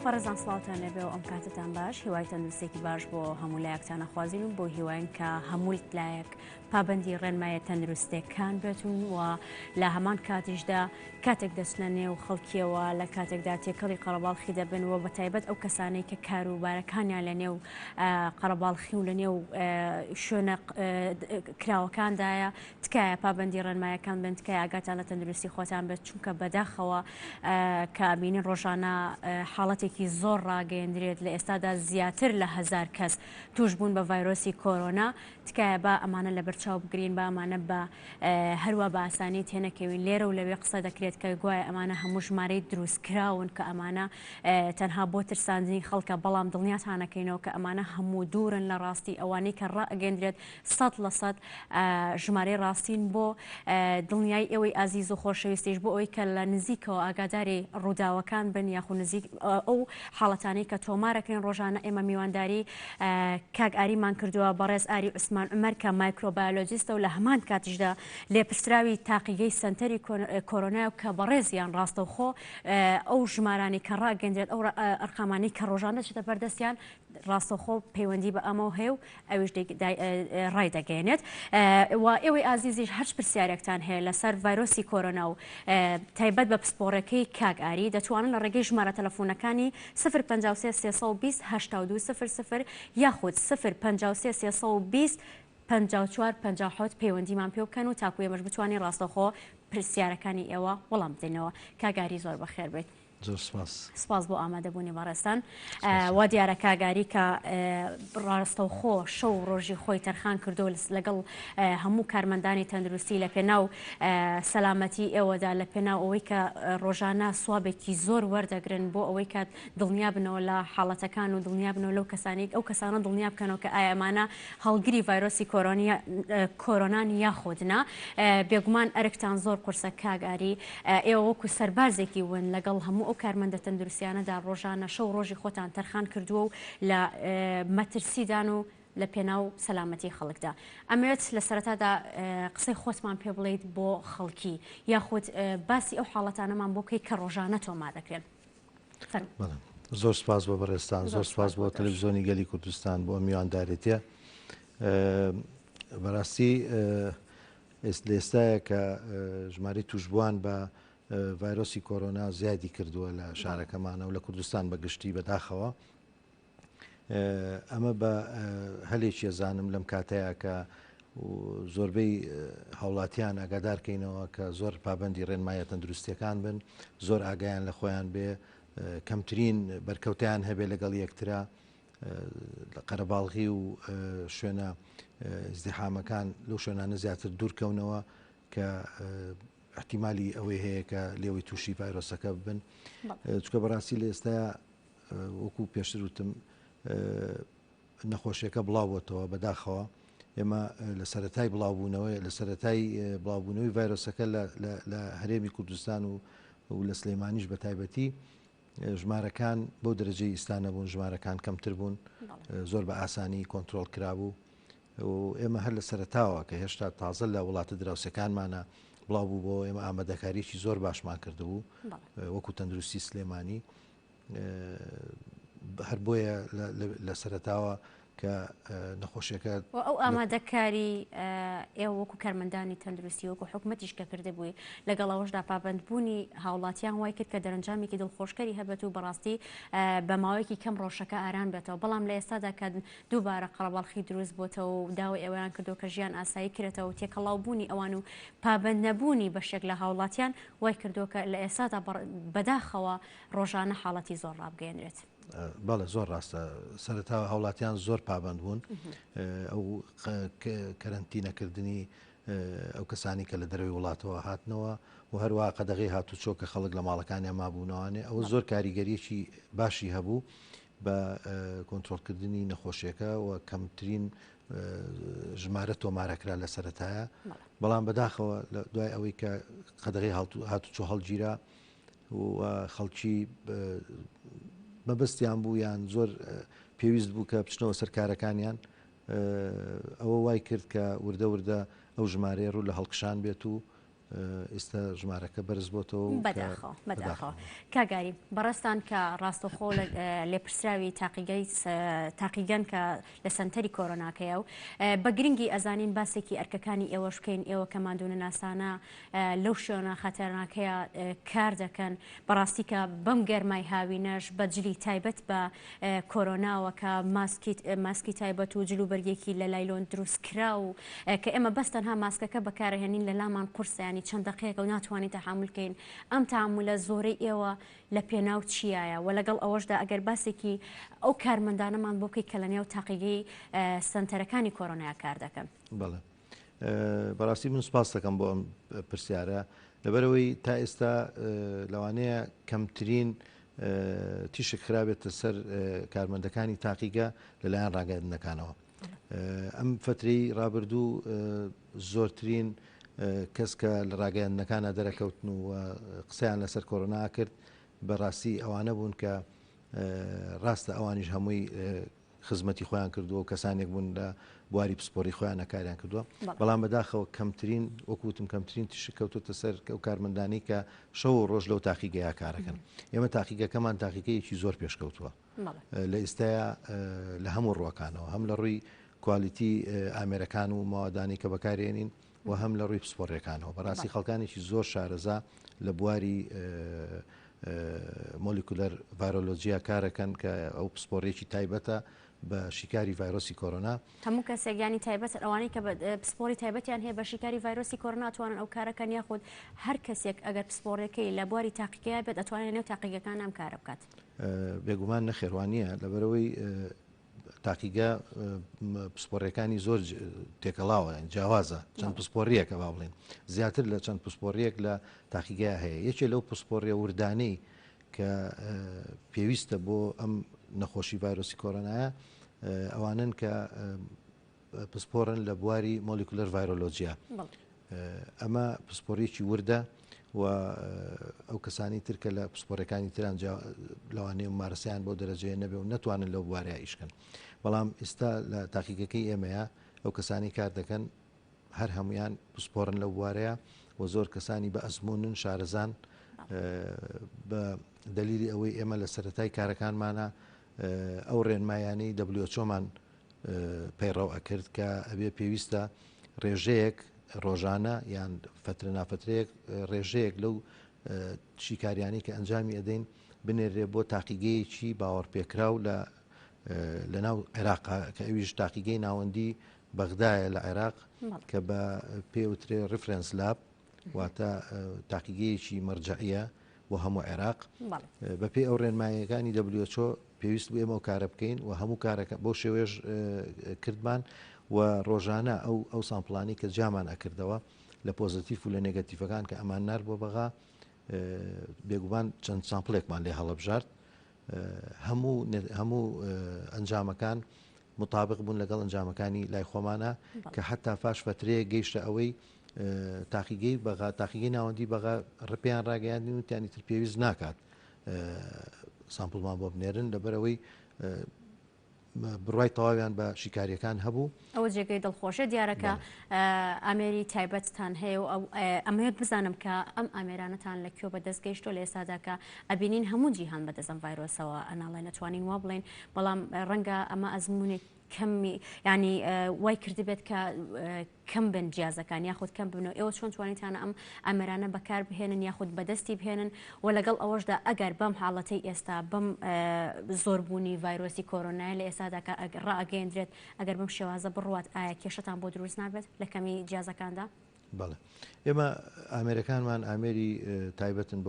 خۆڕزان سڵاوتان لەبێ و ئەم کاتتان باش هیوای تەندروستێکی باش بۆ هەموو لایەکتان نەخوازیین و بۆ هیواین کە هەموو لایەک پابەندی ڕێنمایە تەندروستێکان بێتون و لە هەمان کاتیشدا کاتێک دەچنە نێو خەڵکیەوە لە کاتێکدا تێکەڵی قەرەباڵخی دەبن و بە تایبەت ئەو کەسانەی کە کاروبارەکانیان لە نێو قەرەباڵخی و لە نێو شوێنە کراوەکاندایە تکایە پابەندی ڕێنمایەکان بن، تکایە ئاگاتان لە تەندروستی خۆتان بێت، چونکە بەداخەوە کە بینین ڕۆژانە حاڵەتێکی زۆر ڕاگەیەندرێت لە ئێستادا زیاتر لە 1000 کەس توش بوون بە ڤایرۆسی کۆرۆنا. تکایە بە ئەمانە لە بەرچاو بگرین، بە ئەمانە بە هەروە بە ئاسانی تێنەکەوین. لێرە و لەوێ قسە دەکرێت کە گوایە ئەمانە هەموو ژمارەی دروستکراون کە ئەمانە تەنها بۆ ترساندنی خەڵکە، بەڵام دڵنیاتانەکەینەوە کە ئەمانە هەموو دوورن لە ڕاستی ئەوانەی کە ڕائگەندرێت 100% ژمارەی ڕاستین بۆ دڵنیای ئێوەی ئازیز و خۆشەویستیش، بۆ ئەوەی کە لە نزیکەوە ئاگاداری ڕووداوەکان بن یاخود نزیک ئەو حاڵەتانی کە تۆمارەکەین. ڕۆژانە ئێمە میوانداری کاک ئاریمان کردووە بەڕێز ئاری عوسمان عومەر کە مایکرۆبایۆلۆجیستە و لە هەمان کاتیشدا لێپرسراوی تاقیگەی سەنتەری کۆرۆنای کە بەڕێزیان ڕاستەوخۆ ئەو ژمارانی کە ڕاگەندرێت، ئەو ئەرقامانی کە ڕۆژانە چێتە بەردەستیان ڕاستەوخۆ پەیوەندی بە ئەمە هەیە و ئەویش ڕای دەگەێنێت. و ئێوەی ئازیزیش هەرچ پرسیارێکتان هەیە لەسەر ڤایرۆسی کۆرۆنا و تایبەت بە پسپۆڕەکەی کاک ئاری دەتوانن لە ڕێگەی ژمارە تەلەفۆنەکانی 053 320 8200 یاخود 053 320 54 57 پەیوەندیمان پێ بکەن و تاکو ئێمەش بتوانین ڕاستەوخۆ پرسیارەکانی ئێوە وەڵام بدەینەوە. کاگاری زۆر بەخێر بێت. سپاس بۆ ئامادەبوونی بەڕێستان. وا دیارە کاگاری کە ڕاستەوخۆ شەو ڕۆژی خۆی تەرخان کردو لەگەڵ هەموو کارمەندانی تەندروستی لە پێناو سەلامەتی ئێوەدا، لە پێناو ئەوەی کە ڕۆژانە سوابێکی زۆر وەردەگرن بۆ ئەوەی کە دڵنیا بنەوە لە حاڵەتەکان و دڵنیا بنەوە لەو کەسانی ئەو کەسانە دڵنیا بکەنەوە کە ئایا ئەمانە هەڵگری ڤایرۆسی کۆرۆنان یاخودنا. بێگومان ئەرکتان زۆر قورسە کاگاری، ئێوە وەکو سەربازێکی ون لەگەڵ هەموو ئەو کارمەندە تەندروستیانەدا ڕۆژانە شەو ڕۆژی خۆتان تەرخان کردووە و لە مەترسیدان و لە پێناو سەلامەتی خەڵکدا. ئەمەوێت لە سەرەتادا قسەی خۆتمان پێ بڵێیت بۆ خەڵکی یاخود باسی ئەو حاڵەتانەمان بۆ بکەیت کە ڕۆژانە تۆما دەکرێن. زۆر سپاس بۆ بەڕێستان، زۆر سپاس بۆ تەلەڤیزیۆنی گەلی کوردستان بۆ میواندارێتیە. بەڕاستی ئێستایە کە ژمارەی توشبووان بە ڤایرۆسی کۆرۆنا زیادی کردووە لە شارەکەمانە و لە کوردستان بەگشتی بەداخەوە. ئەمە بە هەلێکی زانم لەم کاتەیە کە زۆربەی هاوڵاتیان ئاگادارکەینەوە کە زۆر پابەندی ڕێنمایە تەندروستیەکان بن، زۆر ئاگایان لە خۆیان بێ، کەمترین بەرکەوتیان هەبێ لەگەڵ یەکترا لە قەرەباڵغی و شوێنە ئیزدیحامەکان لەو شوێنانە زیاتر دوورکەونەوە کە احتیمالی ئەوەی هەیە کە لێوەی تووشی ڤایرۆسەکە ببن. چکە بەڕاستی لە ئێستا وەکو پێشتر وتم نەخۆشیەکە بڵاوبووەتەوە بەداخەوە. ئێمە لە سەرەتای بڵاوبوونەوەی لە سەرەتای بڵاوبوونەوەی ڤایرۆسەکە لە هەرێمی کوردستان و لە سلەیمانیش بە تایبەتی ژمارەکان بەو دەرەجەی ئیستانە بوون، ژمارەکان کەمتر بوون، زۆر بە ئاسانی کۆنتترۆل کرابوو و ئێمە هەر لە سەرەتاوە کە هێشتا تازە لە وڵاتە دراوسەکانمانە بڵاو بوو بۆ ئێمە ئامادەکاریی زۆر باشمان کردبوو وەکو تەندروستی سلێمانی. هەر بۆیە لە سەرەتاوە کە نەخۆشیەکە ئەو ئامادەکاری ئێوە وەکو کارمەندانی تەندروستی وەکو حکومەتیش کە کردە بووی لەگەڵ ئەوەشدا پابەندبوونی هاوڵاتیان وای کرد کە دەرەنجامێکی دڵخۆشکەری هەبێت و بەڕاستی بە ماوەیەکی کەم ڕۆژەکە ئاران بێتەوە. بەڵام لە ئێستادا کە دووبارە قەرەباڵخی دروست بووتەوە و داوای ئێوەیان کردو کە ژیان ئاسایی کرێتەوە و تێکەڵاوبوونی ئەوان و پابەند نەبوونی بەشێک لە هاوڵاتیان وای کردو کە لە ئێستادا بەداخەوە ڕۆژانە حاڵەتی زۆر ڕابگەێنرێت. بەڵێ زۆر ڕاستە، سەرەتا هاوڵاتیان زۆر پابند بوون. ئەو کەرەنتینەکردنی ئەو کەسانی کە لە دەروی وڵاتەوە هاتنەوە و هەروە قەدەغی هاتوچۆ کە خەڵک لە ماڵەکانیان مابوونەوەوانێ، ئەوە زۆر کاریگەریەکی باشی هەبوو بە کۆنتترۆلکردنی نەخۆشیەکە و کەمترین ژمارە تۆمارەکرا لە سەرەتایە. بەڵام بەداخەوە دوای ئەوەی کە قەدەغی هاتوچۆ هەڵگیرا و خەڵکی مەبەستیان بوو یان زۆر پێویست بوو کە بچنەوە سەرکارەکانیان، ئەوە وای کرد کە وردە وردە ئەو ژمارەیە ڕوو لە هەڵکشان بێت و ئێستا ژمارەکە بەرز بۆتەوە بەداخەوە کاگاری بەڕستان کە ڕاستەخۆ لێپرسراوی تاقیگەن کە لە سنتەری کۆرۆناکەیە و بە گرنگی ئەزانین باسێکی ئەرکەکانی ئێوەش بکەین ئێوە کە ماندوونە ناسانە لەو شوێنە خەتەرناکەیە کار دەکەن بەڕاستی کە بەم گەرمای هاوینەش بەجلی تایبەت بە کۆرۆناوە کە ماسکی تایبەت و جلوبەرگێکی لە لایلۆن دروستکرا و کە ئێمە بەستەنها ماسکەکە بەکارهێنین لە لامان قورسیانی چەند دقیقە و ناتوانین تەحملکەین ئەم تەحملە زۆرەی ئێوە لە پێناو چیایە و لەگەڵ ئەوەشدا ئەگەر باسێکی ئەو کارمەندانەمان بۆ بکەی کە لە نێو تاقیگەی سنتەرەکانی کۆرۆنایا کار دەکەن. بەڵێ بەڕاستی من سوپاس دەکەم بۆ ئەم پرسیارە لەبەرەوەی تا ئێستا لەوانەیە کەمترین تیشک خراپێتە سەر کارمەندەکانی تاقیگە لەلایەن ڕاگەیاندنەکانەوە. ئەم فترەی ڕابردوو زۆرترین کەس کە لە ڕاگەیاندنەکانە دەرەکەوتن و قسەیان لەسەر کۆرۆنا کرد بەڕاستی ئەوانە بوون کە ڕاستە ئەوانیش هەمووی خزمەتی خۆیان کردووە و کەسانێک بوون لە بواری پسپۆری خۆیان نەکاریان کردووە بەڵام بەداخەوە کەمترین وەکوتم کەمترین تیشک کەوتوتە سەر ئەو کارمەندانی کە شەو ڕۆژ لەو تاقیگەیە کارەکەن. ئێمە تاقیگەکەمان تاقیگەیەکی زۆر پێشکەوتووە لە ئێستایا لە هەموو ڕوەکانەوە هەم لە ڕووی کوالیتی ئامێرەکان و ماوەدانی کە بەکارێنین و هەم لە ڕووی پسپۆڕیەکانەوە بەڕاستی خەڵکانێکی زۆر شارەزا لە بواری مۆلیکولەر ڤایرۆلۆجیا کارەکەن کە ئەو پسپۆڕێکی تایبەتە بە شیکاری ڤایرۆسی کۆرۆنا هەموو کەسێکیانی تایبەت ئەوانەی کە پسپۆری تایبەتیان هەیە بە شیکاری ڤایرۆسی کۆرۆنا توانن ئەو کارەکەن یاخود هەر کەسێک ئەگەر پسپۆڕەکەی لە بواری تاقیگەیە بێت ئەتوانێت نێو تاقیگەکان ئەم کارە بکات. بێگومان نەخێوانیە لەبەرەوەی تاقیگە پسپۆڕیەکانی زۆر تێکەڵاوە جیاوازە چەند پسپۆڕیەکە با بڵێن زیاتر لە چەند پسپۆڕیەک لە تاقیگە هەیە یەکێ لەو پسپۆڕیە وردانەی کە پێویستە بۆ ئەم نەخۆشی ڤایرۆسی کۆرۆنایە ئەوانن کە پسپۆڕن لە بواری مۆلیکولەر ڤایرۆلۆجیا ئەمە پسپۆڕێکی وردە و ئەو کەسانی ترکە لە پسپۆڕەکانی تران لەوانەیە مارسیان بۆ دەرەجەیە نەبێ و نەتوانن لەو بوارەیە ئیشکن بەڵام ئێستا لە تاقیگەکەی ئێمەیە ئەو کەسانی کار دەکەن هەر هەمویان پسپۆڕن لەو بوارەیە و زۆر کەسانی بە ئەزمونن شارەزان بە دلیلی ئەوەی ئێمە لە سەرەتای کارەکانمانە ئەو ڕێنمایانەی WHO-مان پەیڕەو ئەکرد کە ئەبێ پێویستە ڕێژەیەک ڕۆژانە یان فترە نافترەیەک ڕێژەیەک لەو شیکاریانی کە ئەنجامی ئەدەین بنێرێ بۆ تاقیگەیەکی باوەڕپێکراو لە ناو عێراقا کە ئەویش تاقیگەی ناوەندی بەغدایە لە عێراق کە بە پێوترێ ڕفرەنس لاب واتە تاقیگەیەکی مەرجعیە بۆ هەموو عێراق بەپێی ئەو ڕێنمایەکانی WHO پێویست بوو ئێمە و کارە بکەین و هەموو کارەکە بۆ شێوێژ کردمان و ڕۆژانە ئەو سامپڵانی کە جامان ئەکردەوە لە پۆزتیف و لە نێگەتیڤەکان کە ئەمان نار بۆ بەغا بێگومان چەند سامپڵێکمان لێ هەڵەبژارد هەموو ئەنجامەکان مطابق بوون لەگەڵ ئەنجامەکانی لای خۆمانە کە حتا فاش فترەیە گەیشتە ئەوەی تاقیگەی بەغا تاقیگەی ناوەندی بەغا ڕپیان ڕاگەیاندین و تیانی تر پێویست ناکات سامپڵمان بۆ بنێرن لەبەرەوەی بڕای تەواویان بە شیکاریەکان هەبوو ئەوە جێگەی دڵخۆشە دیارەکە ئامێری تایبەتتان هەیە و ئەمەوێت بزانم کە ئەم ئامێرانەتان لەکوێ بەدەست گەیشتۆ لە ئێستاداکە ئەبینین هەموو جیهان بەدەستم ڤایرۆسەوە ئەناڵێ نەتوانین وا بڵێن بەڵام ڕەنگە ئەمە ئەزمونێک کەمی ینی وای کردی بێت کە کەم بن جیازەکان یاخود کەم بنەوە ئێوە چۆن توانیتانە ئەم ئەمەرانە بەکار بهێنن یاخود بەدەستی بهێنن و لەگەڵ ئەوەشدا ئەگەر بەم حاڵەتەی ئێستا بەم زۆربوونی ڤایرۆسی کۆرۆنای لە ئێستادا ڕائگەیەندرێت ئەگەر بەم شێوازە بڕوات ئایا کێشەتان بۆ دروست نابێت لە کەمی جیازەکاندا؟ بەڵێ ئێمە ئامێرەکانمان ئامێری تایبەتن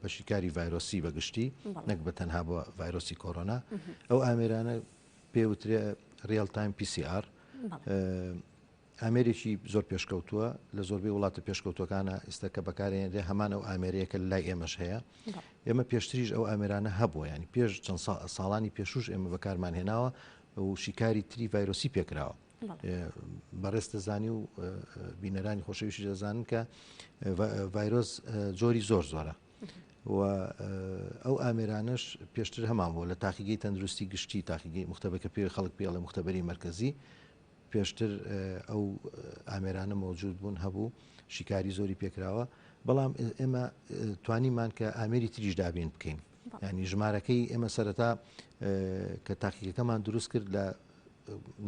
بە شیکاری ڤایرۆسی بەگشتی نەک بە تەنها بۆ ڤایرۆسی کۆرۆنا ئەو ئامێرانە پێوترێ ریال تایم PCR ئامێرێکی زۆر پێشکەوتووە لە زۆربەی وڵاتە پێشکەوتوەکانە ئێستا کە بەکارێنرێ هەمان ئەو ئامێریەکە لای ئێمەش هەیە ئێمە پێشتریش ئەو ئامێرانە هەبووە ینی پێش چەند ساڵانی پێشوش ئێمە بەکارمان هێناوە و شیکاری تری ڤایرۆسی پێکراوە بەڕێز دەزانی و بینەرانی خۆشەویستی دەزانن کە ڤایرۆس جۆری زۆر زۆرە و ئەو ئامێرانش پێشتر هەمان بوو لە تاقیگەی تەندروستی گشتی تاقیگەی مختبەکە پێ خەڵک پێڵە مختبەری مرکزی پێشتر ئەو ئامێرانە مۆجود بوون هەبوو شیکاری زۆری پێکراوە بەڵام ئێمە توانیمان کە ئامێری تریش دابین بکەین ینی ژمارەکەی ئێمە سەرەتا کە تاقیەکەمان دروست کرد لە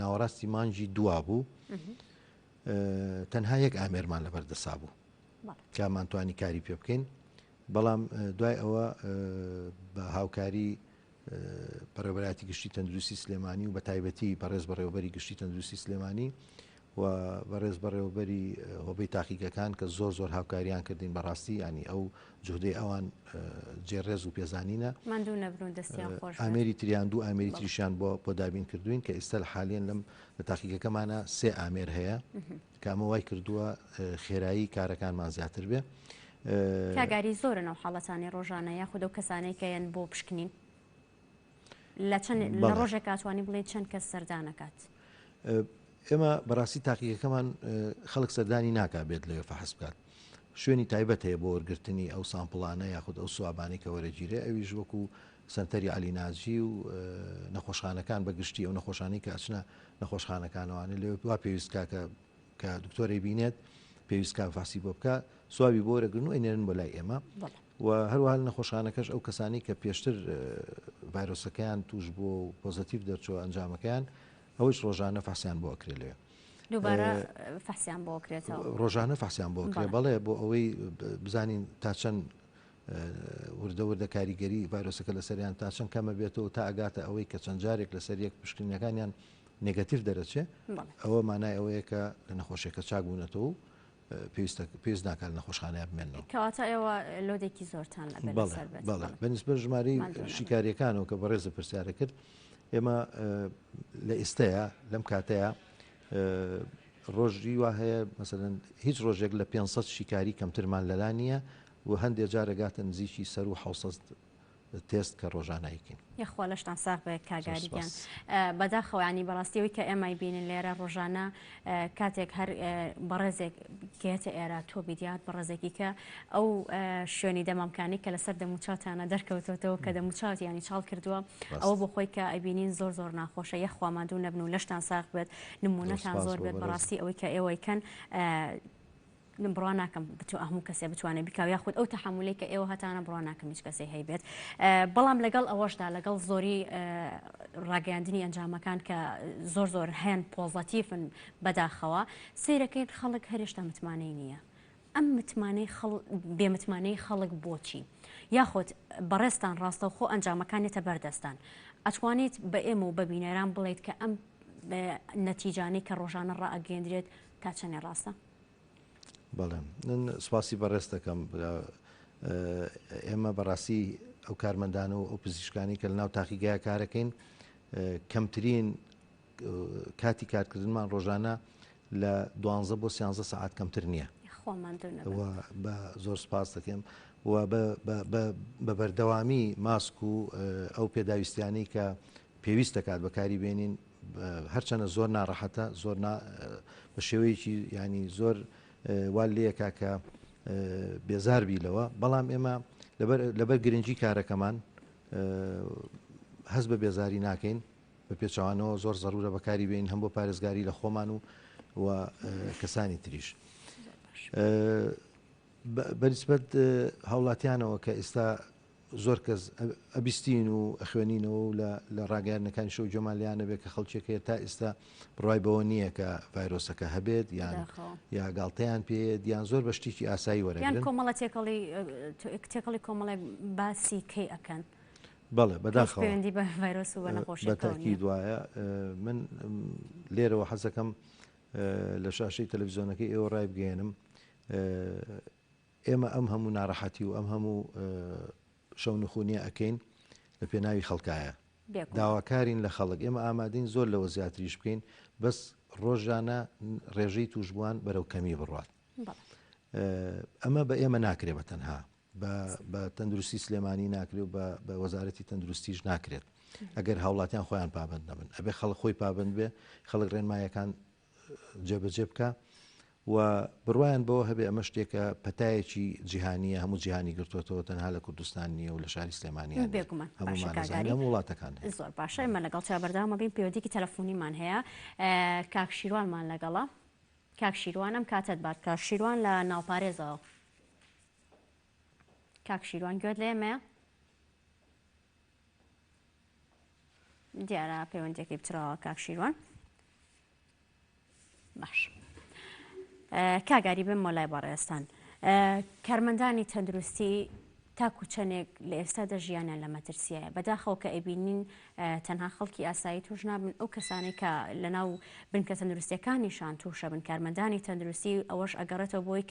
ناوەڕاستی مانجی دوا بوو تەنها یەک ئامێرمان لەبەردەسا بوو کامان توانی کاری پێ بکەین بەڵام دوای ئەوە بە هاوکاری بەڕێوەبەری گشتی تەندروستی سلێمانی و بە تایبەتی بەڕێز بەڕێوەبەری گشتی تەندروستی سلێمانی و بەڕێز بەڕێوەبەری هۆبەی تاقیگەکان کە زۆر هاوکاریان کردین بەڕاستی ینی ئەو جوهدەی ئەوان جێڕێز و پێزانینە ئامێری تریان دوو ئامێری تریشیان بۆ دابین کردوین کە ئێستا حالیان لەم لە تاقیگەکەمانە سێ ئامێر هەیە کامە وای کردووە خێرایی کارەکانمان زیاتر بێ کاگاری زۆرن ئەو حاڵەتانی ڕۆژانە یاخود ئەو کەسانەی کەیان بۆ پشکنین لە ڕۆژێک کاتوانی بڵێ چەند کەس سەردانەکات ئێمە بەڕاستی تاقیەکەمان خەڵک سەردانی ناکا بێت لەوێ فەحس بکات شوێنی تایبەت هەیە بۆ وەرگرتنی ئەو سامپڵانە یاخود ئەو سوابانەی کە وەرەگیرێ ئەویش وەکو سنتەری عەلیناجی و نەخۆشخانەکان بەگشتی ئەو نەخۆشانی کە ئەچنە نەخۆشخانەکانەوانە لێ وا پێویستکە کە دکتۆرەی بینێت پێویستکە فاسی بۆ بکە سوابی بۆ وەرەگرن و ئەینێرن بۆ لای ئێمە و هەروەها نەخۆشخانەکەش ئەو کەسانی کە پێشتر ڤایرۆسەکەیان توش بووە و پۆزەتیڤ دەرچووە ئەنجامەکەیان ئەوەش ڕۆژانە فحسیان بۆ ئەکرێ لێ دووبارە فحسیان بۆ ئەکرێتەوە ڕۆژانە فحسیان بۆ ئەکرێ بەڵێ بۆ ئەوەی بزانین تا چەند وردە کاریگەری ڤایرۆسەکە لەسەریان تا چەند کەمە بێتەوە تا ئەگاتە ئەوەی کە چەند جارێک لەسەر یەک پشکنینەکانیان نێگەتیڤ دەرەچێ ئەوە مانای ئەوەیە کە لە نەخۆشیەکە چاک بوونەتەوە پێویست ناکات لە نەخۆشخانەیە بمێنەوە کەواتە ئێوە لۆدێکی زۆرتان بەڵێ بەنسبە ژماری شیکاریەکانەوە کە بەڕێزە پرسیارە کرد ئێمە لە ئێستەیە لەم کاتەیە ڕۆژی وا هەیە مەسەلەن هیچ ڕۆژێک لە 500 شیکاری کەمترمان لەلا نییە و هەندێک جارەگاتە نزیکی سەر و 600 تێست کە ڕۆژانایکین یخوا لەشتان ساق بێ کاگاریگیان بەداخەوەیانی بەڕاستیەوەی کە ئێمای بینن لێرە ڕۆژانە کاتێک هەر بەڕێزێک گێتە ئێرە تۆ بیدیات بەڕێزێکی کە ئەو شوێنی دەمامکانی کە لەسەر دەموچاتانە دەرکەوتەوە کە دەموچات ینی چاڵ کردووە ئەوە بۆ خۆی کە ئەبینین زۆر ناخۆشە یەخوا مادوو نەبن و لەشتان ساق بێت نمونەتان زۆر بێت بەڕاستی ئەوەی کە ئێوەیکەن بڕوا ناکەم هەموو کەسێ بتوانێت بیکاو یاخود ئەو تەحملەی کە ئێوە هەتانە بڕوا ناکەم هیچ کەسێ هەیبێت بەڵام لەگەڵ ئەوەشدا لەگەڵ زۆری ڕاگەاندنی ئەنجامەکان کە زۆر هەن پۆزەتیڤن بەداخەوە سیرەکەی خەڵک هەرێشتا متمانەی نییە ئەم بێمتمانەی خەڵک بۆچی یاخود بەڕێستان ڕاستەوخۆ ئەنجامەکانێتە بەردەستان ئەتوانیت بە ئێمە و بە بینەران بڵێیت کە ئەم نەتیجانەی کە ڕۆژانە ڕائەگەێنرێت تا چەندێ ڕاستە بەڵێ من سوپاسی بەڕێز دەکەم ئێمە بەڕاستی ئەو کارمەندان و ئەو پزیشکانی کە لە ناو تاقیگای کارەکەین کەمترین کاتی کارکردنمان ڕۆژانە لە 12 بۆ 13 ساعت کەمتر نییە بە زۆر سپاس دەکەم و بە بەردەوامی ماسک و ئەو پێداویستیانی کە پێویست دەکات بەکاری بێنین هەرچەنە زۆر ناڕەحەتە زۆر بە شێوەیەکی ینی زۆر وال لەیەکا کە بێزار بیلەوە بەڵام ئێمە لەبەر گرنگی کارەکەمان هەست بە بێزاری ناکەین بە پێچوانەوە زۆر زەرورە بەکاری بین هەم بۆ پارێزگاری لە خۆمان و کەسانی تریش بەنسبەت هاوڵاتیانەوە کە ئێستا زۆر کەس ئەبیستین و ئەخوێنینەوە و لە ڕاگەیاندنەکانی شەو جۆمالیانە بێت کە خەڵکێکەیە تا ئێستا بڕای بەوە نییە کە ڤایرۆسەکە هەبێت یا گاڵتەیان پێێت یان زۆر بە شتێکی ئاسایی وەرەگرن کۆمەڵە تێکەڵی کۆمەڵی باسی کەی ئەکەن بەڵێ بەداخەوە پەیوەندی بە ڤایرۆس و بە نەخۆشی بەتاکی دوایە من لێرەوە حەزەکەم لە شاشەی تەلەڤیزۆنەکەی ئێوە ڕای بگەێنم ئێمە ئەم هەموو ناڕەحەتی و ئەم هەموو شەو نخونیە ئەەکەین لە پێناوی خەڵکایە داواکارین لە خەڵک ئێمە ئامادەین زۆر لەوە زیاتریش بکەین بەس ڕۆژانە ڕێژەی توشبووان بەرەو کەمی بڕات ئەمە بە ئێمە ناکرێت بە تەنها بە تەندروستی سلێمانی ناکرێت و بە وەزارەتی تەندروستیش ناکرێت ئەگەر هاوڵاتیان خۆیان پابند نەبن ئەبێ خەڵک خۆی پابند بێ خەڵک ڕێنمایەکان جێبەجێ بکە و و بڕوایان بەوە هەبێ ئەمە شتێکە پەتایەکی جیهانیە هەموو جیهانی گرتوێتەوە تەنها لە کوردستان نیە و لە شاری سلێمانیان هەموو وڵاتەکان. زۆر باشە ئێمە لەگەڵ چابەردامە بین پەیوەندیکی تەلەفۆنیمان هەیە کاک شیروانمان لەگەڵە. کاک شیروانم کاتت بات. کاک شیروان لە ناوپارێزەوە. کاک شیروان گوێت لێمەیە؟ دیارە پەیوەندێکی بچراوە کاک شیروان. باش. کاگاری بێم مۆلای بەڕێستان. کارمەندانی تەندروستی تاکو چەندێک لە ئێستادا ژیانیان لە مەترسیایە بەداخەوە کە ئەبینین تەنها خەڵکی ئاسایی توش نابن ئەو کەسانی کە لەناو بنکە تەندروستیەکانیشان تووشە بن کارمەندانی تەندروستی ئەوەش ئەگەڕێتەوە بۆی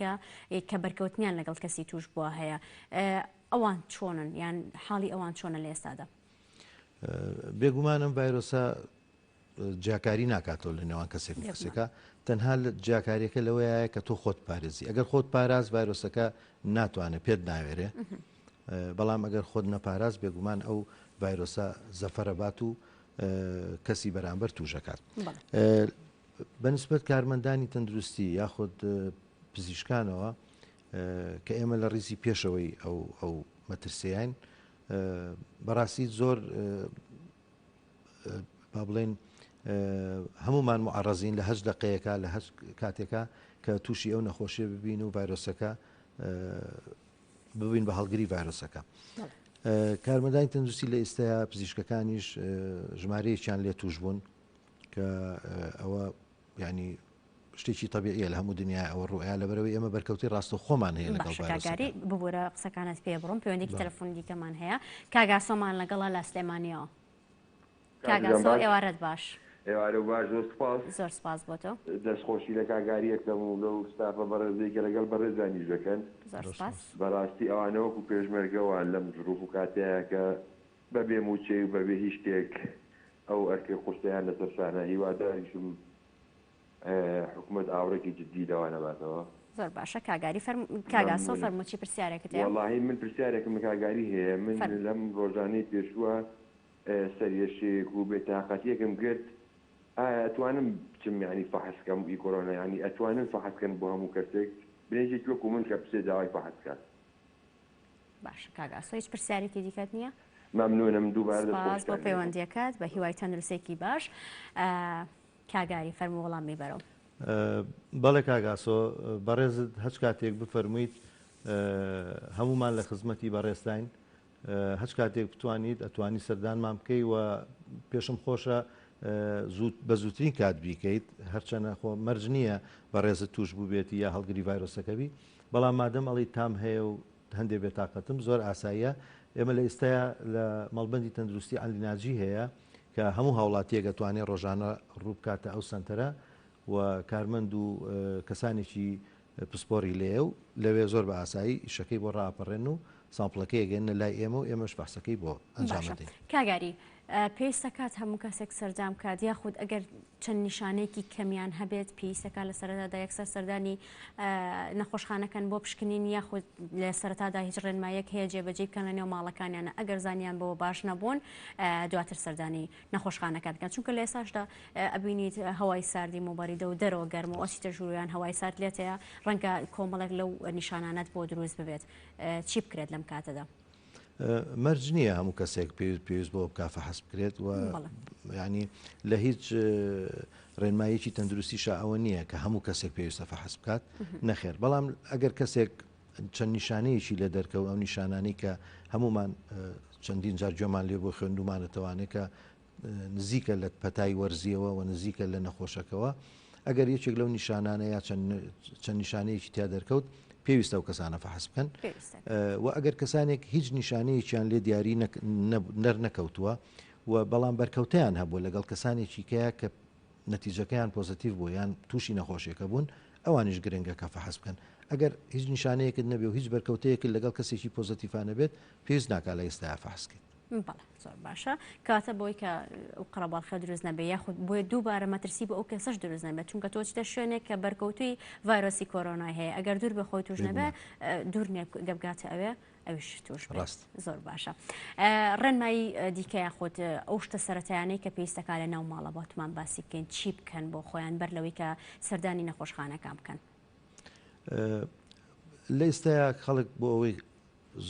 کە بەرکەوتنیان لەگەڵ کەسی توش بووە هەیە. ئەوان چۆنن یان حاڵی ئەوان چۆنە لە ئێستادا؟ بێگومانم ڤایرۆسە جیاکاری ناکاتەوە لە نێوان کەسێک کەسێکە تەنها جیاکاریەکە لەوەیە کە تۆ خۆت پارێزی ئەگەر خۆت پاراز ڤایرۆسەکە ناتوانێت پێت ناوێرێ بەڵام ئەگەر خۆت نەپاراز بێگومان ئەو ڤایرۆسە زەفەرە بات و کەسی بەرامبەر تووشەکات. بەنسبەت کارمەندانی تەندروستی یاخود پزیشکانەوە کە ئێمە لە ڕیزی پێشەوەی ئەو مەترسیان بەڕاستی زۆر با بڵێن هەمومان معڕەزین لە هەش دقەیەکە لە هەش کاتێکە کە تووشی ئەو نەخۆشیە ببین و ڤایرۆسەکە ببین بە هەڵگری ڤایرۆسەکە. کارمەندانی تەندروستی لە ئێستایا پزیشکەکانیش ژمارەیەکیان لێ توش بوون کە ئەوە ینی شتێکی تەبیعیە لە هەموو دنیای ئەوە ڕوئیا لەبەرەوەی ئێمە بەرکەوتی ڕاستە خۆمان هەیە لەگەڵ ڤایرۆسەکە. ببوورە قسەکانت پێ بڕۆم پەیوەندێکی تەلەفۆن دیکەمان هەیە کاگاسۆمان لەگەڵا لە سلێمانیەوە. کاگاسۆ ئێوارەت باش. ئێوارە باش زۆر سپاس بۆ تۆ. دەستخۆشی لە کاگاری یەکدەم و لەو ستافە بەڕێزێکە لەگەڵ بەڕێزانی دەکەن. بەڕاستی ئەوانەوەکو پێشمەرگەوان لەم ظروف و کاتەیە کە بەبێ موچێ و بەبێ هیچ شتێک ئەو ئەرکێ خوشتیان لەسەر شانە هیواداریشم حکوومەت ئاورێکی جددی داوانەباتەوە. زۆر باشە کاگاری کاگاسۆ فەرموچی پرسیارێکت هەیە؟ وەڵاهی من پرسیارێکم کاگاری هەیە من لەم ڕۆژانەی پێشووە سەرێشێک و بێتاقەتیەکم کرد ئەتوانم بچم یعنی فەحسکەم ئی کۆرۆنا ینی ئەتوانن فەحسکەن بۆ هەموو کەسێک بنێژێک وەکو من کە پسێ داوای فەحسکات. باشە کاگاسۆ هیچ پرسیارێکی دیکەت نییە؟ مەمنونم دووبارە سپاس بۆ پەیوەندیەکەت بە هیوای تەندروستێکی باش. کاگاری فەرموو وەڵامی بەرەو. بەڵێ کاگاسۆ بەڕێزت هەچ کاتێک بفەرموویت هەمومان لە خزمەتی بەڕێستین هەچ کاتێک بتوانیت ئەتوانی سەردانمان بکەی و پێشم خۆشە بە زووترین کات بیکەیت هەرچەنە خۆ مەرج نییە بەڕێزت توش بوو بێتی یا هەڵگری ڤایرۆسەکەبی بەڵام مادەم ئەڵی تام هەیە و هەندێک بێتاقەتم زۆر ئاساییە. ئێمە لە ئێستایا لە مەڵبەندی تەندروستی ئەلیناجی هەیە کە هەموو هاوڵاتیەک دەتوانێت ڕۆژانە ڕوو بکاتە ئەو سنتەرە و کارمەند و کەسانێکی پسپۆری لێ و لەوێ زۆر بە ئاسایی ئیشەکەی بۆ ڕاپەڕێن و سامپڵەکەی گەێنە لای ئێمە و ئێمەش بەحسەکەی بۆ ئەنجامدەین. کاگاری پێویستە کات هەموو کەسێک سەردام کات یاخود ئەگەر چەند نیشانەیەکی کەمیان هەبێت پێویستەکە لە سەرەتادا یەکسەر سەردانی نەخۆشخانەکەن بۆ پشکنین یاخود لە سەرەتادا هیچ ڕێنمایەک هەیە جێبەجێ بکەن لە نێو ماڵەکانیانە ئەگەر زانیان بەوە باش نەبوون دواتر سەردانی نەخۆشخانەکان بکەن چونکە لە ئێساشدا ئەبینیت هەوای ساردی مۆباریدە و دەرەوە گەرم و ئەسیتە ژووریان هەوای سارد لێتەیە ڕەنگە کۆمەڵێک لەو نیشانانەت بۆ دروست ببێت چی بکرێت لەم کاتەدا؟ مەرج نییە هەموو کەسێک پێویست بۆ بکافە حەسب بکرێت و ینی لە هیچ ڕێنمایەکی تەندروستیشە ئەوە نییە کە هەموو کەسێک پێویستە حەسب بکات نەخێر بەڵام ئەگەر کەسێک چەند نیشانەیەکی لە دەرکەوت ئەو نیشانانی کە هەمومان چەندین جار گوێمان لێ بۆ خوێندومانەتەوانێت کە نزیکە لە پەتای وەرزیەوە و نزیکە لە نەخۆشەکەەوە ئەگەر یەکێک لەو نیشانانە یا چەند نیشانەیەکی تیا دەرکەوت پێویستە و کەسانە فەحس بکەن و ئەگەر کەسانێک هیچ نیشانەیەکیان لێ دیاری نەر نەکەوتووە و بەڵام بەرکەوتیان هەبوو لەگەڵ کەسانێکی کەیە کە نەتیجەکەیان پۆزتیڤ بوو یان تووشی نەخۆشیەکە بوون ئەوانیش گرنگە کە فەحس بکەن. ئەگەر هیچ نیشانەیەکت نەبێ و هیچ بەرکەوتەیەکت لەگەڵ کەسێکی پۆزتیڤانە بێت پێویست ناکات لە ئێستا فەحسکەیت. بەڵێ زۆر باشە کاتە بۆی کە ئەو قەرەباڵخە دروست نەبێ یاخود بۆیە دووبارە مەترسی بە ئەو کەسەش دروست نەبێت چونکە تۆ چتە شوێنێک کە بەرکەوتوی ڤایرۆسی کۆرۆنای هەیە ئەگەر دوور بەخۆی توش نەبێ دوور دەبگاتە ئەوێ ئەوش توش ڕاست. زۆر باشە ڕێنمایی دیکە یاخود ئەو شتە سەرەتایانەی کە پێویستەکە لە ناو ماڵە بۆتمان باسی بکەین چی بکەن بۆ خۆیان بەر لەوەی کە سەردانی نەخۆشخانەکان بکەن؟ لە ئێستایا خەڵک بۆ ئەوەی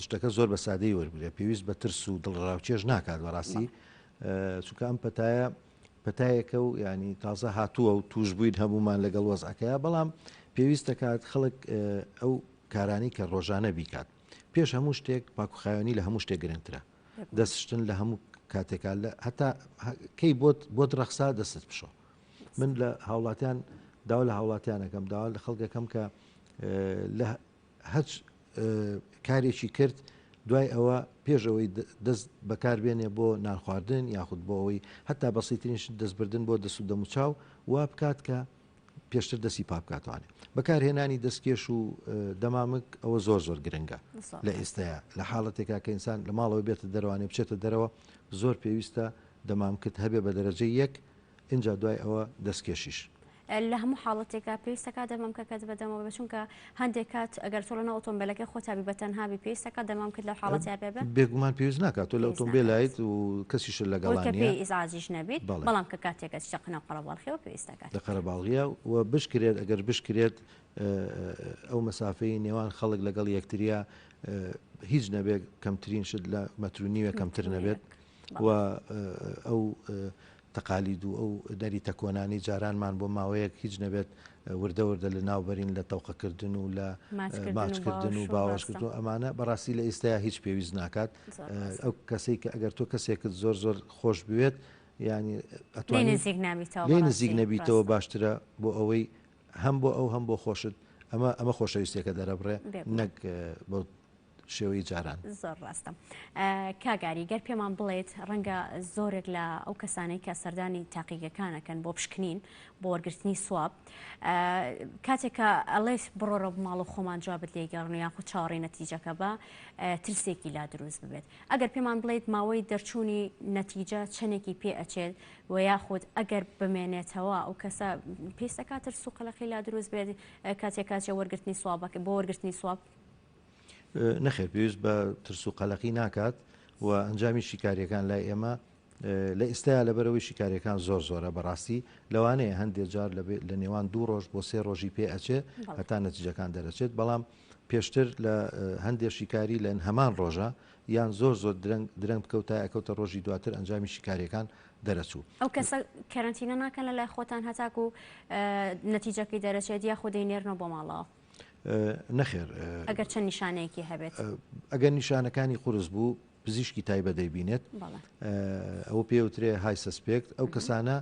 شتەکە زۆر بە سادەی وەربگرێت پێویست بە ترس و دڵڕاوچێژ ناکات بەڕاستی چونکە ئەم پەتایەکە و ینی تازە هاتووە و توش بووین هەمومان لەگەڵ وەزعەکەیە بەڵام پێویست دەکات خەڵک ئەو کارانی کە ڕۆژانە بیکات پێش هەموو شتێک پاکوخایۆنی لە هەموو شتێک گرنگترە دەستشتن لە هەموو کاتێکا لە هەتا کەی بۆت ڕەخسا دەست بشۆ من لە هاوڵاتیان داوا لە هاوڵاتیانەکەم داوا لە خەڵکەکەم کە لە هەچ کارێکی کرد دوای ئەوە پێشەوەی دەست بەکاربێنێ بۆ نانخواردن یاخود بۆ ئەوەی هەتا بەسیترین دەستبردن بۆ دەست و دەموچاو وا بکات کە پێشتر دەستی پا بکاتوانێت بەکارهێنانی دەستکێش و دەمامک ئەوە زۆر گرنگە لە ئێستایا لە حاڵەتێکا کە ئینسان لە ماڵەوە بێتە دەروانێ بچێتە دەرەوە زۆر پێویستە دەمامکت هەبێ بە دەرەجەی یەک اینجا دوای ئەوە دەستکێشیش لە هەموو حاڵەتێکا پێویستەکە دەمامکەکەت بەدەمەوە بچونکە هەندێک کات ئەگەر تۆ لەناو ئۆتۆمبیلەکە خۆتابی بەتەنهابی پێویستەکە دەمامکرد لە حاڵەتیا بێ بێگومان پێویست ناکات تۆ لە ئۆتۆمبیلایت و کەسیش لەگەڵانە پێی ئیزعاجیش نەبێت بەڵام کە کاتێکە شەقنە قەرەباڵغیەوە پێویستەکە لە قەرەباڵغیە و بشکرێت ئەگەر بشکرێت ئەو مەسافەی نێوان خەڵک لەگەڵ یەکتریا هیچ نەبێت کەمترین شت لە مەترونیوە کەمتر نەبێت و ئەو تەقالید و ئەو دەریتە کۆنانی جارانمان بۆ ماوەیەک هیچ نەبێت وردە لە ناوبەرین لە تەوقەکردن و لە ماچکردن و باوەشکردن و ئەمانە بەڕاستی لە ئێستایا هیچ پێویست ناکات ئەو کەسێک کە ئەگەر تۆ کەسێکت زۆر خۆش بوێت ینی لێ نزیک نەبیتەوە باشترە بۆ ئەوەی هەم بۆ ئەو هەم بۆ خۆشت ئەمە خۆشەویستێکە دەرەبڕێ نەک بۆ شێوەی جاران زۆر ڕاستە کاگاری گەر پێمان بڵێت ڕەنگە زۆرێک لە ئەو کەسانەی کە سەردانی تاقیگەکانەکەن بۆ پشکنین بۆ وەرگرتنی سواب کاتێکە ئەڵێت بڕۆرە ماڵ و خۆمان جوابت لێگەڕن و یاخود چاوەڕێی نەتیجەکە بە ترسێکی لا دروست ببێت ئەگەر پێمان بڵێت ماوەی دەرچوونی نەتیجە چەندێکی پێ ئەچێت و یاخود ئەگەر بمێنێتەوە ئەو کەسە پێستەکە ترس و قەلەقی لا دروست بێت کاتێکاچە وەرگرتنی سوابەکە بۆ وەرگرتنی سواب نەخێر پێویست بە ترس و قەلەقی ناکات و ئەنجامی شیکاریەکان لای ئێمە لە ئێستایا لەبەرەوەی شیکاریەکان زۆرە بەڕاستی لەوانەیە هەندێک جار لە نێوان 2 ڕۆژ بۆ 3 ڕۆژی پێ ئەچێت هەتا نەتیجەکان دەرەچێت بەڵام پێشتر لە هەندێک شیکاری لە هەمان ڕۆژە یان زۆر درەنگ بکەوتە ئەکەوتە ڕۆژی دواتر ئەنجامی شیکاریەکان دەرەچوو ئەو کەسە کەرەنتینە ناکەن لە لای خۆتان هەتاکو و نەتیجەکەی دەرەچێت یا خودی نێرنەوە بۆ ماڵەوە نەخێر ئەگەر چەند نیشانەیەکی هەبێت ئەگەر نیشانەکانی قورس بوو پزیشکی تایبەت دەیبینێت ئەوە پێوترێ های سسپێکت ئەو کەسانە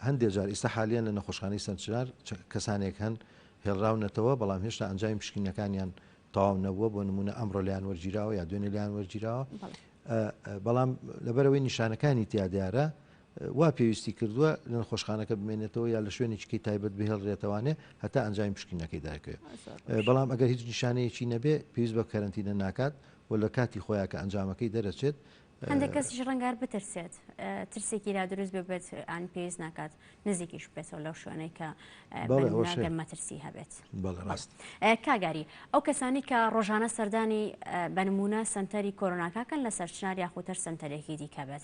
هەندێک جار ئێستا حالیان لە نەخۆشخانەی سەرچار کەسانێک هەن هێڵراونەتەوە بەڵام هێشتا ئەنجامی پشکنەکانیان تەواو نەبووە بۆ نمونە ئەمڕۆ لیان وەرگیراوە یا دوێنێ لیان وەرگیراوە بەڵام لەبەرەوەی نیشانەکانی تیادیارە وا پێویستی کردووە لە نەخۆشخانەکە بمێنێتەوە یا لە شوێنێکی تایبەت بهێڵڕێتەوانێ هەتا ئەنجامی پشکنەکەی داکەوێت بەڵام ئەگەر هیچ نیشانەیەکی نەبێ پێویست بە کەرەنتینە ناکات و لە کاتی خۆیان کە ئەنجامەکەی دەرەچێت هەندێک کەسیش ڕەنگار بترسێت ترسێکی لا دروست بێت ئەن پێویست ناکات نزیکیش بێتەوە لەو شوێنەی کە مەترسی هەبێت ڕاست کاگاری ئەو کەسانی کە ڕۆژانە سەردانی بەنمونە سنتەری کۆرۆناکەکەن لە سەرچنار یاخودتر سنتەرێکی دیکە بێت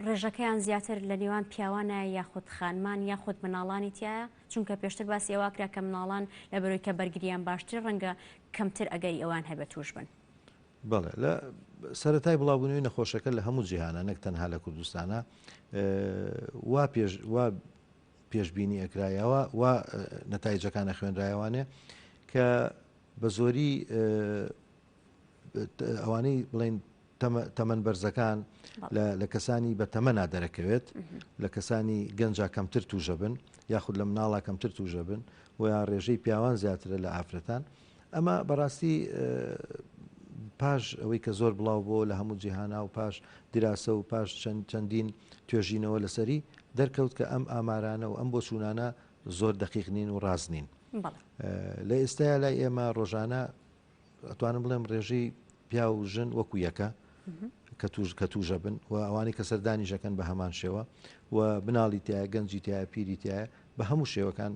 ڕێژەکەیان زیاتر لە نێوان پیاوانە یاخود خانمان یاخود مناڵانی تایە چونکە پێشتر باسی ئەوواکرا کە مناڵان لە بەرۆی کە بەرگریان باشتر ڕەنگە کەمتر ئەگەری ئەوان هەبێت توش بن بەڵێ لە سەرەتای بڵاوبوونەوەی نەخۆشەکە لە هەموو جیهانە نەک تەنها لە کوردستانە وا پێشبینی ئەکرایەوە وا نەتایجەکانە خوێنرایەوانێ کە بە زۆری ئەوانەی بڵێن تەمەەن بەرزەکان لە کەسانی بە تەمەنا دەرەکەوێت لە کەسانی گەنجا کەمتر توژە بن یاخود لە مناڵا کەمتر توژە بن و یا ڕێژەی پیاوان زیاترە لە ئافرەتان ئەمە بەڕاستی پاش ئەوەی کە زۆر بڵاو بۆ لە هەموو جیهانا و پاش دیراسە و پاش چەندین توێژینەوە لەسەری دەرکەوت کە ئەم ئامارانە و ئەم بۆ چوونانە زۆر دەقیق نین و ڕاست نین لە ئێستایا لای ئێمە ڕۆژانە ئەتوانم بڵێم ڕێژەی پیا و ژن وەکو یەکە کە توژە بن و ئەوانی کە سەردانیژەکەن بە هەمان شێوە و بناڵی تایە گەنجی تایە پیری تایە بە هەموو شێوەکان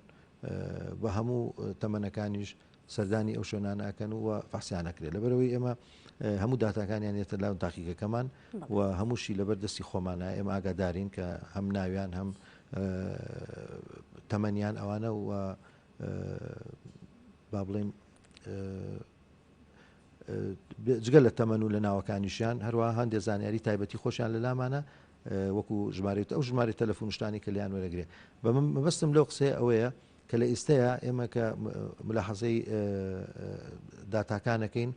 بە هەموو تەمەنەکانیش سەردانی ئەو شوێنانەکەن و فەحسیانەکرێت لەبەرەوەی ئێمە هەموو داتاکانیان ێتە لاو تاقیگەکەمان و هەمووشی لەبەر دەستی خۆمانە ئێمە ئاگادارین کە هەم ناویان هەم تەمەنیان ئەوانە و با بڵێم جگە لە تەمەن و لە ناوەکانیشیان هەروە هەندێک زانیاری تایبەتی خۆشیان لە لامانە وەکو ژمارەت ئەو ژمارە تەلەفۆنشتانی کە لیان وەرەگرێ بە من مەبەستم لەو قسەیە ئەوەیە کە لە ئێستەیە ئێمە کە ملاحەزەی داتاکانەکەین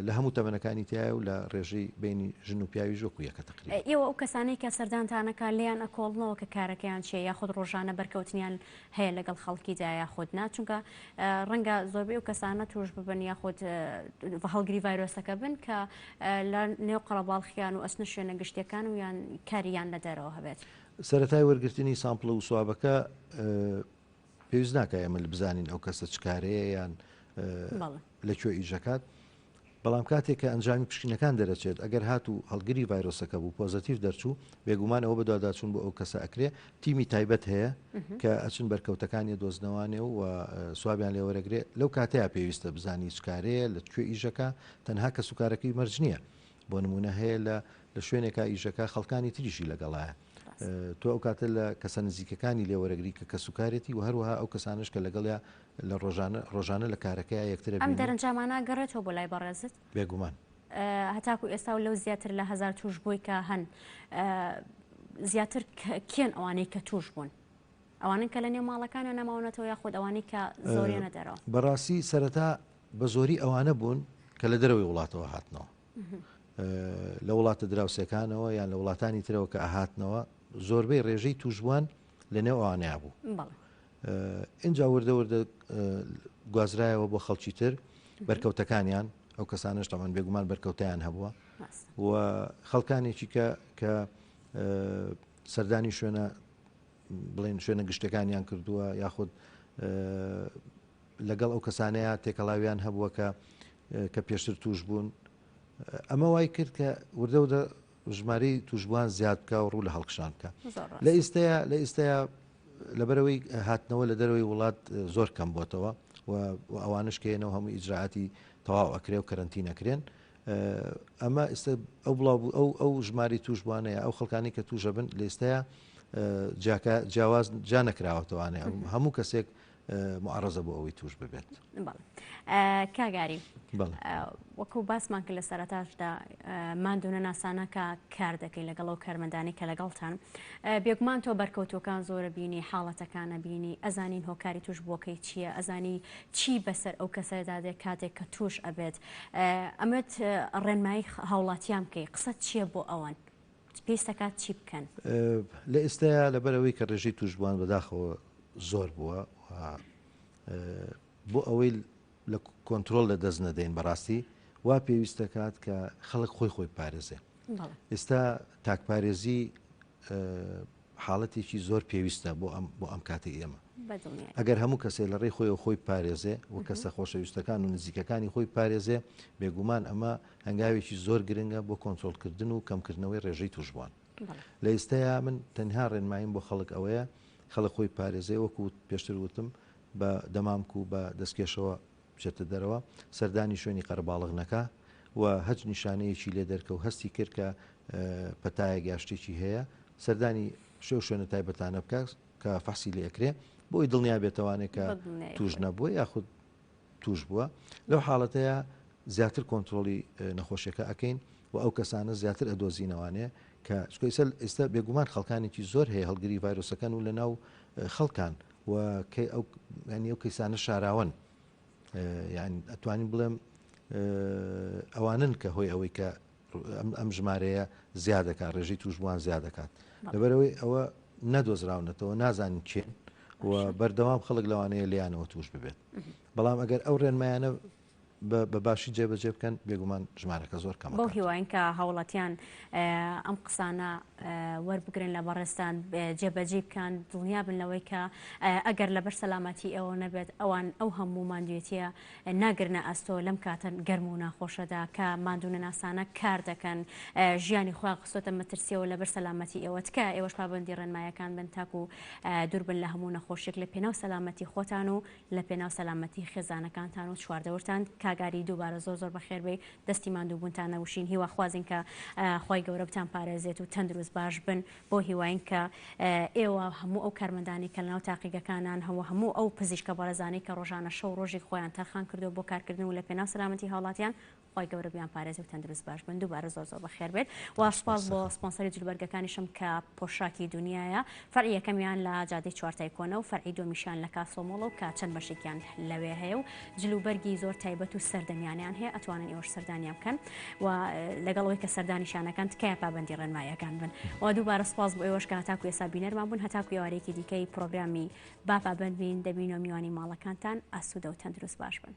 لە هەموو تەمەنەکانی تایە و لە ڕێژەی بینی ژن و پیاوی ژۆکو یەکە تقریبا. ئێوە ئەو کەسانەی کە سەردانتانەکە لیان ئەکۆڵنەوە کە کارەکەیان چێ یاخود ڕۆژانە بەرکەوتنیان هەیە لەگەڵ خەڵکیدا یاخود چونکە ڕەنگە زۆربەی و کەسانە توش ببن یاخود هەڵگری ڤایرۆسەکە بن کە لە نێو قەڵەباڵخیان و ئەسنە شوێنە گشتیەکان و یان کاریان لە دەرەوە هەبێت. سەرەتای وەرگرتنی سامپڵە و سوابەکە پێویست ناکە ئێمە بزانین ئەو کەسە چکارەیە یان لەکوێ ئیژەکات. بەڵام کاتێک کە ئەنجامی پشکنەکان دەرەچێت ئەگەر هات و هەڵگری ڤایرۆسەکە بوو پۆزتیف دەرچوو بێگومان ئەوە بەدواداچوون بۆ ئەو کەسە ئەکرێ تیمی تایبەت هەیە کە ئەچن بەرکەوتەکانی دۆزنەوانێ و سوابیان لێوەرەگرێ لەو کاتەیە پێویستە بزانی چکارەیە لەکوێ ئیژەکە تەنها کە سوکارەکەی مەرج نییە بۆ نمونە هەیە لە شوێنێکا ئیژەکە خەڵکانی تریشی لەگەڵایە تۆ ئەو کاتە لە کەسە نزیکەکانی لێوەرەگری کە سوکارێتی و هەروەها ئەو کەسانش کە لەگەڵیا لە ڕۆژانە لە کارەکەی یەکترە ئەم دەرەنجامانە گەڕێتەوە بۆ لای بەڕێزت بێگومان هەتاکو ئێستا و لەو زیاتر لە 1000 توش بووی کە هەن زیاتر کێن ئەوانەی کە توش بوون ئەوانن کە لە نێو ماڵەکانە نەماونەتەوە یاخود ئەوانەی کە زۆریانە دەرەوە بەڕاستی سەرەتا بە زۆری ئەوانە بوون کە لە دەرەوەی وڵاتەوە هاتنەوە لە وڵاتە دراوسەکانەوە یان لە وڵاتانی ترەوە کە ئاهاتنەوە زۆربەی ڕێژەی توشبووان لە نێو ئەوانەیە بوو اینجا وردە گوازرایەوە بۆ خەڵکی تر بەرکەوتەکانیان ئەو کەسانش تەمان بێگومان بەرکەوتیان هەبووە و خەڵکانێکی کە سەردانی شوێنە بڵێن شوێنە گشتەکانیان کردووە یاخود لەگەڵ ئەو کەسانەیە تێکەڵاویان هەبووە کە پێشتر توش بوون ئەمە وای کرد کە وردە ژمارەی توشبووان زیاد بکە و ڕوو لە هەڵکشان بکە لە ئێستەیە لەبەرەوەی هاتنەوە لە دەروی وڵات زۆر کەم بۆتەوە و ئەوانش کێنەوە هەموو ئیجراعاتی تەواو ئەکرێ و کەرەنتینەکرێن ئەمە ئێستا ئەو بڵاو ئەو ژماری توشبوانەیە ئەو خەڵکانی کە توشە بن لە ئێستەیە جیاواز جا نەکراوەتەوانێ هەموو کەسێک معڕەزە بۆ ئەوەی توش ببێت. کاگاری وەکو باسمان کرد لە سەرەتاشدا مادونە ناسانە کە کار دەکەی لەگەڵ ئەو کارمەندانی کە لەگەڵتان بێگومان تۆ بەرکەوتوەکان زۆرە بینی حاڵەتەکانە بینی ئەزانین هۆکاری توش بۆکەی چییە ئەزانی چی بەسەر ئەو کەسەدادێت کاتێک کە توش ئەبێت ئەمەت ڕێنمایی هاوڵاتیان بکەی قسە چییە بۆ ئەوان پێستەکات چی بکەن لە ئێستایا لەبەرەوەی کە ڕێژەی توشبووان بەداخەوە زۆر بووە بۆ ئەوەی لە کۆنتترۆل لە دەست نەدەین بەڕاستی وا پێویستە کات کە خەڵک خۆی پارێزێ ئێستا تاکپارێزی حاڵەتێکی زۆر پێویستە بۆ ئەم کاتی ئێمە ئەگەر هەموو کەسێ لە ڕێی خۆی پارێزێ و کەسە خۆشەویستەکان و نزیکەکانی خۆی پارێزێ بێگومان ئەمە هەنگاوێکی زۆر گرنگە بۆ کۆنتترۆلکردن و کەمکردنەوەی ڕێژەی توشبووان لە ئێستایا من تەنها ڕێنماییم بۆ خەڵک ئەوەیە خەڵک خۆی پارێزێ وەکو پێشتر وتم بە دەمامک و بە دەستکێشەوە بچێتە دەرەوە سەردانی شوێنی قەرباڵغنەکە و هەچ نیشانەیەکی لێ دەرکە و هەستی کرد کە پەتایە گاشتێکی هەیە سەردانی شوێنە تایبەتانە بکات کە فەحسی لێ ئەکرێ بۆی دڵنیا بێتەوانێت کە توش نەبووە یاخود توش بووە لەو حاڵەتەیە زیاتر کۆنتترۆلی نەخۆشیەکە ئەکەین و ئەو کەسانە زیاتر ئەدۆزینەوانێ کە ئێستا بێگومان خەڵکانێکی زۆر هەیە هەڵگری ڤایرۆسەکان و لە ناو خەڵکان و ینی ئەو کەسانە شاراون یعنی ئەتوانین بڵێم ئەوانن کە هۆی ئەوەی کە ئەم ژمارەیە زیادەکات ڕێژەی توشبووان زیادەکات لەبەرەوەی ئەوە نەدۆزراونەتەوە نازانین چێن و بەردەوام خەڵک لەوانەیە لیانەوە توش ببێت بەڵام ئەگەر ئەو ڕێنمایانە بە باشی جێبەجێ بکەن بێگومان ژمارەکە زۆر کەم بۆ هیواین کە هاوڵاتیان ئەم قسانە وەربگرن لە بەڕێستان جێبەجێ بکەن دڵنیا بن لەوەی کە ئەگەر لەبەر سەلامەتی ئەوە نەبێت ئەوان ئەو هەموو ماندوێتیە ناگرنە ئەستۆ لەم کاتە گەرم و ناخۆشەدا کە مادونە ناسانە کار دەکەن ژیانی خۆیان قسۆتە مەترسیەوە لەبەر سەلامەتی ئەوە تکە ئێوەش پابەندی ڕێنمایەکان بن تاکو دوور بن لە هەموو نەخۆشیێک لە پێناو سەلامەتی خۆتان و لە پێناو سەلامەتی خێزانەکانتان و چواردەورتان ئاگاری دووبارە زۆر بەخێربێ دەستی ماندووبوونتان نەوشین هیواخوازین کە خۆی گەورە بتان پارێزێت و تەندروست باش بن بۆ هیواین کە ئێوە هەموو ئەو کارمەندانی کە لەناو تاقیگەکانان هەموو ئەو پزیشکە بەڕێزانەی کە ڕۆژانە شەو ڕۆژی خۆیان تەرخان کردو بۆ کارکردن و لە پێناو سەلامەتی هاوڵاتیان خۆی گەورە بیان پارێزی و تەندروست باش بن دووبارە زۆر بەخێر بێت و سپاس بۆ سپۆنسەری جلوبەرگەکانیشم کە پۆشاکی دنیاە فەرعی یەکەمیان لە جادەی چوارتای کۆنە و فەرعی دۆمیشان لە کاسۆمۆڵە و کە چەند بەشێکیان لەوێ هەیە و جلوبەرگی زۆر تایبەت و سەردەمیانیان هەیە ئەتوانن ئێوەش سەردانیان بکەن و لەگەڵەوەی کە سەردانیشانەکان تکایە پابەندی ڕێنماییەکان بن و دووبارە سپاس بۆ ئێوەش کە هەتاکو ئێستا بینەرمان بوون هەتاکو ئێوارەیەکی دیکەی پرۆگرامی با پابەند بین دەبین و میوانی ماڵەکانتان ئاسوودە و تەندروست باش بن.